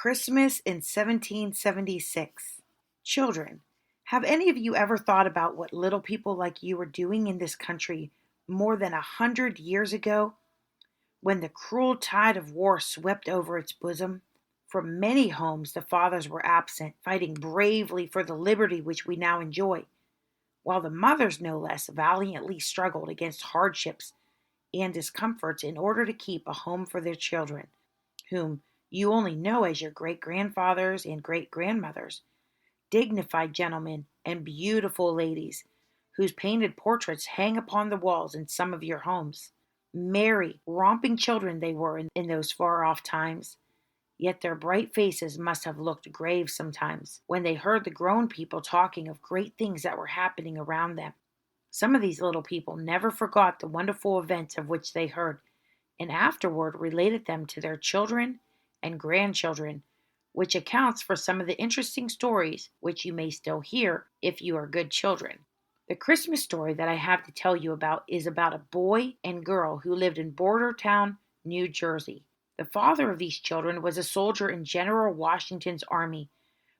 Christmas in 1776. Children, have any of you ever thought about what little people like you were doing in this country more than 100 years ago, when the cruel tide of war swept over its bosom? From many homes, the fathers were absent, fighting bravely for the liberty which we now enjoy, while the mothers, no less, valiantly struggled against hardships and discomforts in order to keep a home for their children, whom you only know as your great grandfathers and great grandmothers, dignified gentlemen and beautiful ladies, whose painted portraits hang upon the walls in some of your homes. Merry, romping children they were in those far off times, yet their bright faces must have looked grave sometimes when they heard the grown people talking of great things that were happening around them. Some of these little people never forgot the wonderful events of which they heard, and afterward related them to their children and grandchildren, which accounts for some of the interesting stories which you may still hear if you are good children. The Christmas story that I have to tell you about is about a boy and girl who lived in Bordertown, New Jersey. The father of these children was a soldier in General Washington's army,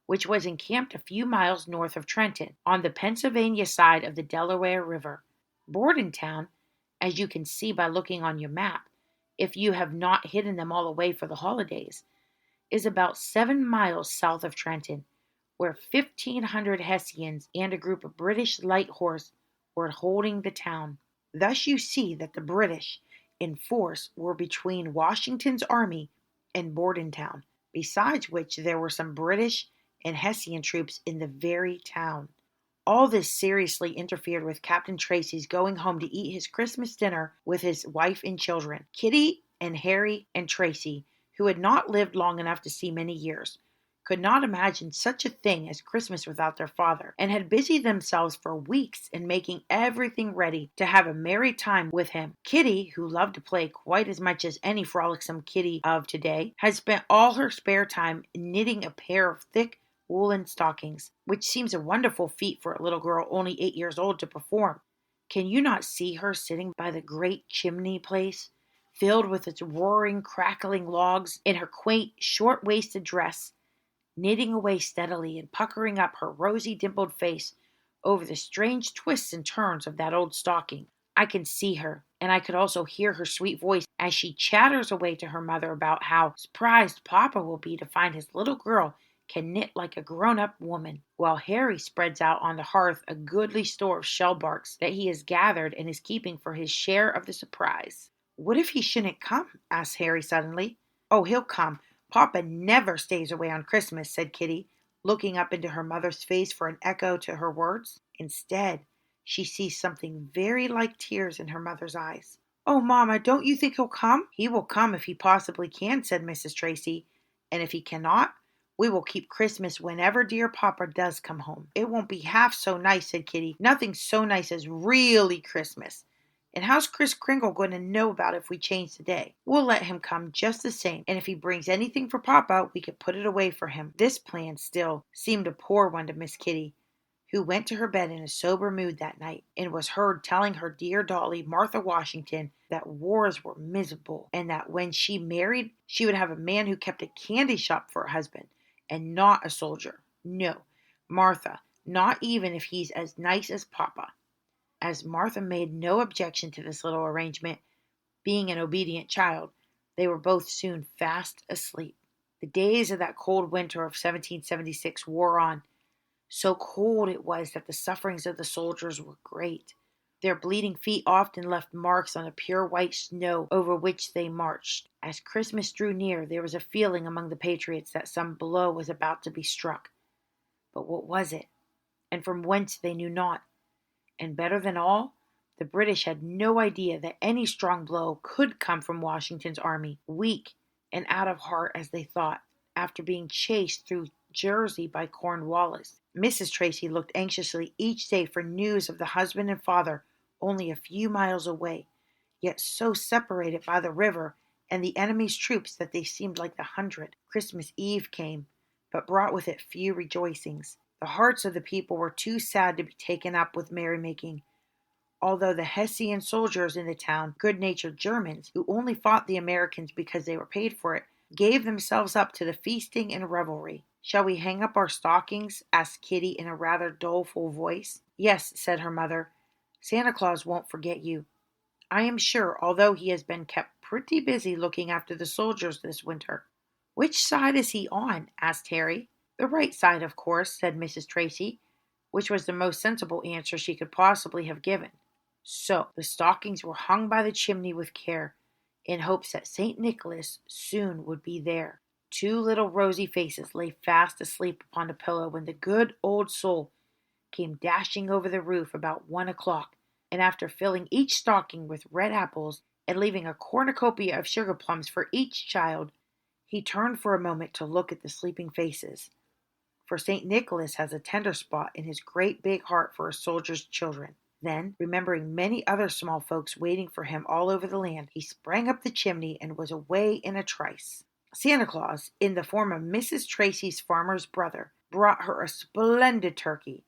which was encamped a few miles north of Trenton, on the Pennsylvania side of the Delaware River. Bordentown, as you can see by looking on your map, if you have not hidden them all away for the holidays, is about 7 miles south of Trenton, where 1,500 Hessians and a group of British light horse were holding the town. Thus you see that the British in force were between Washington's army and Bordentown, besides which there were some British and Hessian troops in the very town. All this seriously interfered with Captain Tracy's going home to eat his Christmas dinner with his wife and children. Kitty and Harry and Tracy, who had not lived long enough to see many years, could not imagine such a thing as Christmas without their father, and had busied themselves for weeks in making everything ready to have a merry time with him. Kitty, who loved to play quite as much as any frolicsome kitty of today, had spent all her spare time knitting a pair of thick woolen stockings, which seems a wonderful feat for a little girl only 8 years old to perform. Can you not see her sitting by the great chimney place, filled with its roaring, crackling logs, in her quaint, short-waisted dress, knitting away steadily and puckering up her rosy, dimpled face over the strange twists and turns of that old stocking? I can see her, and I could also hear her sweet voice as she chatters away to her mother about how surprised Papa will be to find his little girl can knit like a grown-up woman, while Harry spreads out on the hearth a goodly store of shell barks that he has gathered and is keeping for his share of the surprise. "What if he shouldn't come?" asked Harry suddenly. "Oh, he'll come. Papa never stays away on Christmas," said Kitty, looking up into her mother's face for an echo to her words. Instead, she sees something very like tears in her mother's eyes. "Oh, Mama, don't you think he'll come?" "He will come if he possibly can," said Mrs. Tracy, "and if he cannot, we will keep Christmas whenever dear Papa does come home." "It won't be half so nice," said Kitty. "Nothing so nice as really Christmas. And how's Kris Kringle going to know about it if we change the day? We'll let him come just the same, and if he brings anything for Papa, we can put it away for him." This plan still seemed a poor one to Miss Kitty, who went to her bed in a sober mood that night, and was heard telling her dear dolly, Martha Washington, that wars were miserable, and that when she married, she would have a man who kept a candy shop for a husband, and not a soldier. No, Martha, not even if he's as nice as Papa. As Martha made no objection to this little arrangement, being an obedient child, they were both soon fast asleep. The days of that cold winter of 1776 wore on. So cold it was that the sufferings of the soldiers were great. Their bleeding feet often left marks on the pure white snow over which they marched. As Christmas drew near, there was a feeling among the patriots that some blow was about to be struck. But what was it? And from whence they knew not. And better than all, the British had no idea that any strong blow could come from Washington's army, weak and out of heart as they thought, after being chased through Jersey by Cornwallis. Mrs. Tracy looked anxiously each day for news of the husband and father only a few miles away, yet so separated by the river and the enemy's troops that they seemed like 100. Christmas Eve came, but brought with it few rejoicings. The hearts of the people were too sad to be taken up with merrymaking, although the Hessian soldiers in the town, good-natured Germans, who only fought the Americans because they were paid for it, gave themselves up to the feasting and revelry. "Shall we hang up our stockings?" asked Kitty in a rather doleful voice. "Yes," said her mother. "Santa Claus won't forget you, I am sure, although he has been kept pretty busy looking after the soldiers this winter." "Which side is he on?" asked Harry. "The right side, of course," said Mrs. Tracy, which was the most sensible answer she could possibly have given. So the stockings were hung by the chimney with care, in hopes that St. Nicholas soon would be there. Two little rosy faces lay fast asleep upon a pillow when the good old soul came dashing over the roof about 1 o'clock, and after filling each stocking with red apples and leaving a cornucopia of sugar plums for each child, he turned for a moment to look at the sleeping faces. For St. Nicholas has a tender spot in his great big heart for a soldier's children. Then, remembering many other small folks waiting for him all over the land, he sprang up the chimney and was away in a trice. Santa Claus, in the form of Mrs. Tracy's farmer's brother, brought her a splendid turkey,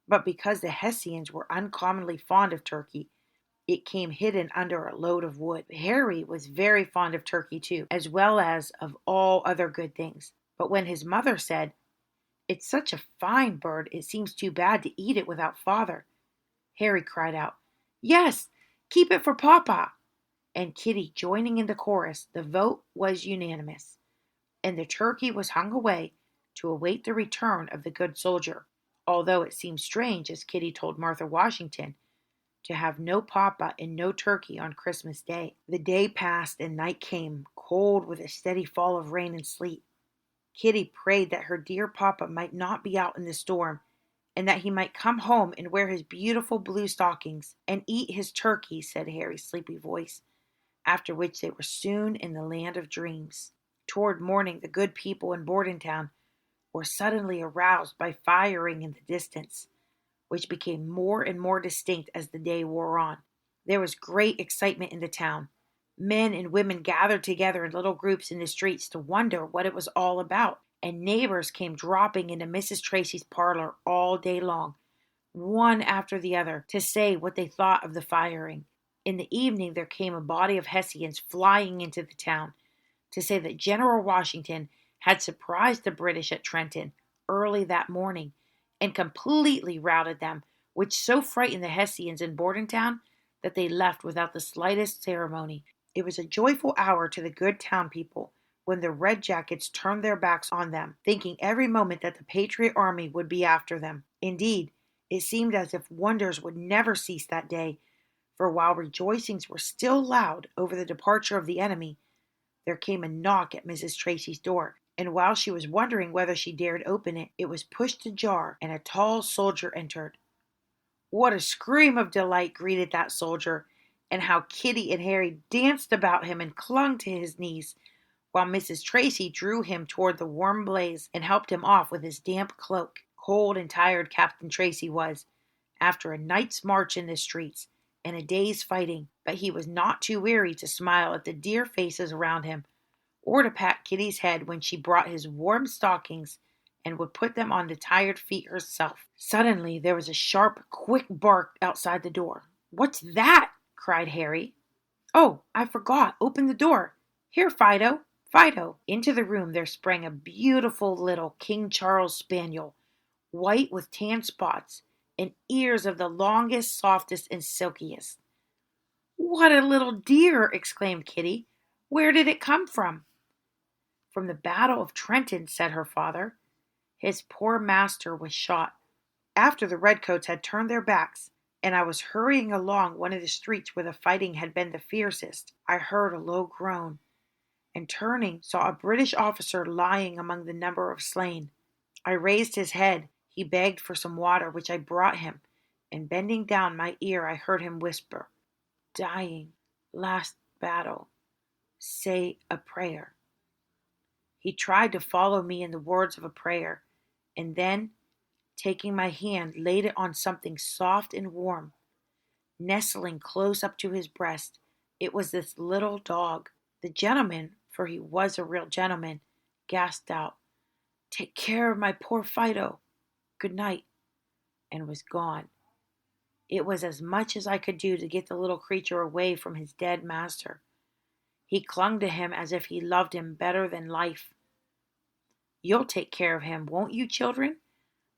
but because the Hessians were uncommonly fond of turkey, it came hidden under a load of wood. Harry was very fond of turkey too, as well as of all other good things. But when his mother said, "It's such a fine bird, it seems too bad to eat it without father," Harry cried out, "Yes, keep it for Papa." And Kitty joining in the chorus, the vote was unanimous, and the turkey was hung away to await the return of the good soldier, although it seemed strange, as Kitty told Martha Washington, to have no papa and no turkey on Christmas Day. The day passed and night came, cold with a steady fall of rain and sleet. Kitty prayed that her dear papa might not be out in the storm, and that he might come home and wear his beautiful blue stockings and eat his turkey, said Harry's sleepy voice, after which they were soon in the land of dreams. Toward morning the good people in Bordentown were suddenly aroused by firing in the distance, which became more and more distinct as the day wore on. There was great excitement in the town. Men and women gathered together in little groups in the streets to wonder what it was all about, and neighbors came dropping into Mrs. Tracy's parlor all day long, one after the other, to say what they thought of the firing. In the evening there came a body of Hessians flying into the town to say that General Washington had surprised the British at Trenton early that morning and completely routed them, which so frightened the Hessians in Bordentown that they left without the slightest ceremony. It was a joyful hour to the good town people when the Red Jackets turned their backs on them, thinking every moment that the Patriot army would be after them. Indeed, it seemed as if wonders would never cease that day, for while rejoicings were still loud over the departure of the enemy, there came a knock at Mrs. Tracy's door, and while she was wondering whether she dared open it, it was pushed ajar, and a tall soldier entered. What a scream of delight greeted that soldier, and how Kitty and Harry danced about him and clung to his knees, while Mrs. Tracy drew him toward the warm blaze and helped him off with his damp cloak. Cold and tired Captain Tracy was, after a night's march in the streets and a day's fighting, but he was not too weary to smile at the dear faces around him, or to pat Kitty's head when she brought his warm stockings and would put them on the tired feet herself. Suddenly there was a sharp, quick bark outside the door. "What's that?" cried Harry. "Oh, I forgot. Open the door. Here, Fido, Fido." Into the room there sprang a beautiful little King Charles spaniel, white with tan spots, and ears of the longest, softest, and silkiest. "What a little dear!" exclaimed Kitty. "Where did it come from?" "From the Battle of Trenton," said her father. "His poor master was shot after the redcoats had turned their backs, and I was hurrying along one of the streets where the fighting had been the fiercest. I heard a low groan, and turning, saw a British officer lying among the number of slain. I raised his head. He begged for some water, which I brought him, and bending down my ear I heard him whisper, 'Dying, last battle, say a prayer.' He tried to follow me in the words of a prayer, and then, taking my hand, laid it on something soft and warm. Nestling close up to his breast, it was this little dog. The gentleman, for he was a real gentleman, gasped out, 'Take care of my poor Fido. Good night,' and was gone. It was as much as I could do to get the little creature away from his dead master. He clung to him as if he loved him better than life. You'll take care of him, won't you, children?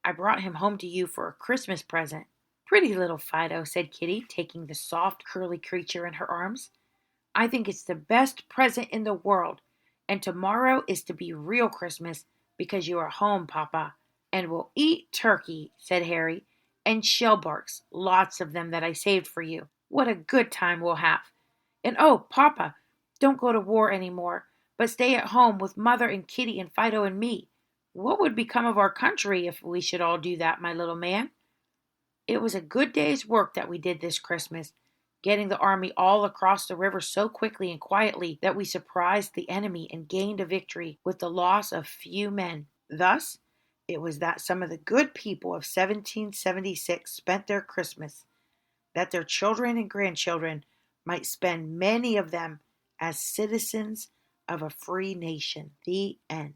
I brought him home to you for a Christmas present. Pretty little Fido, said Kitty, taking the soft, curly creature in her arms. I think it's the best present in the world, and tomorrow is to be real Christmas because you are home, Papa. And we'll eat turkey, said Harry, and shellbarks, lots of them that I saved for you. What a good time we'll have. And oh, Papa, don't go to war any more, but stay at home with Mother and Kitty and Fido and me. What would become of our country if we should all do that, my little man? It was a good day's work that we did this Christmas, getting the army all across the river so quickly and quietly that we surprised the enemy and gained a victory with the loss of few men. Thus, it was that some of the good people of 1776 spent their Christmas, that their children and grandchildren might spend many of them as citizens of a free nation. The end.